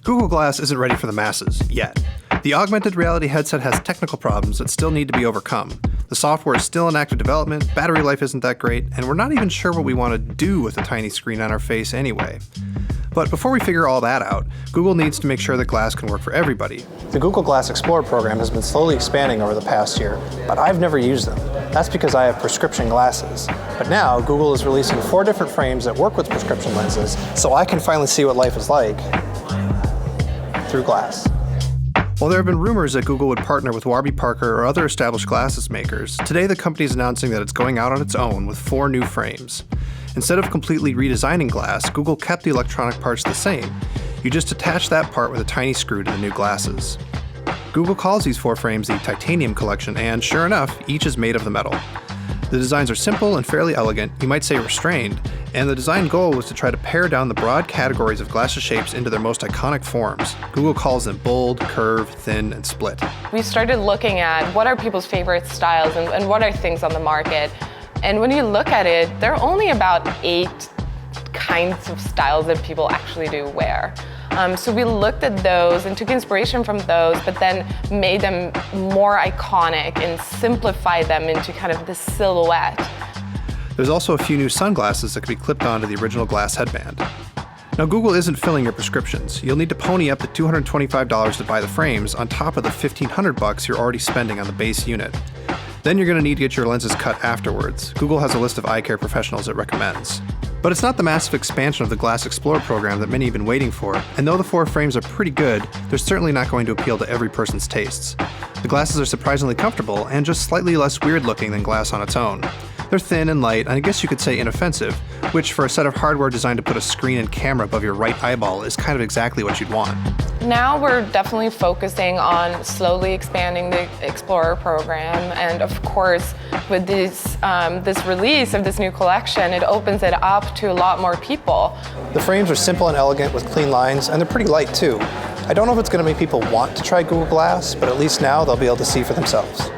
Google Glass isn't ready for the masses, yet. The augmented reality headset has technical problems that still need to be overcome. The software is still in active development, battery life isn't that great, and we're not even sure what we want to do with a tiny screen on our face anyway. But before we figure all that out, Google needs to make sure that Glass can work for everybody. The Google Glass Explorer program has been slowly expanding over the past year, but I've never used them. That's because I have prescription glasses. But now, Google is releasing 4 different frames that work with prescription lenses, so I can finally see what life is like through Glass. While there have been rumors that Google would partner with Warby Parker or other established glasses makers, today the company is announcing that it's going out on its own with 4 new frames. Instead of completely redesigning Glass, Google kept the electronic parts the same. You just attach that part with a tiny screw to the new glasses. Google calls these 4 frames the Titanium Collection, and sure enough, each is made of the metal. The designs are simple and fairly elegant, you might say restrained, and the design goal was to try to pare down the broad categories of glasses shapes into their most iconic forms. Google calls them bold, curved, thin, and split. We started looking at what are people's favorite styles and what are things on the market. And when you look at it, there are only about 8 kinds of styles that people actually do wear. So we looked at those and took inspiration from those, but then made them more iconic and simplified them into kind of this silhouette. There's also a few new sunglasses that can be clipped onto the original Glass headband. Now, Google isn't filling your prescriptions. You'll need to pony up the $225 to buy the frames on top of the $1,500 you're already spending on the base unit. Then you're going to need to get your lenses cut afterwards. Google has a list of eye care professionals it recommends. But it's not the massive expansion of the Glass Explorer program that many have been waiting for, and though the 4 frames are pretty good, they're certainly not going to appeal to every person's tastes. The glasses are surprisingly comfortable and just slightly less weird looking than Glass on its own. They're thin and light, and I guess you could say inoffensive, which for a set of hardware designed to put a screen and camera above your right eyeball is kind of exactly what you'd want. Now we're definitely focusing on slowly expanding the Explorer program, and of course, with this release of this new collection, it opens it up to a lot more people. The frames are simple and elegant with clean lines, and they're pretty light too. I don't know if it's going to make people want to try Google Glass, but at least now they'll be able to see for themselves.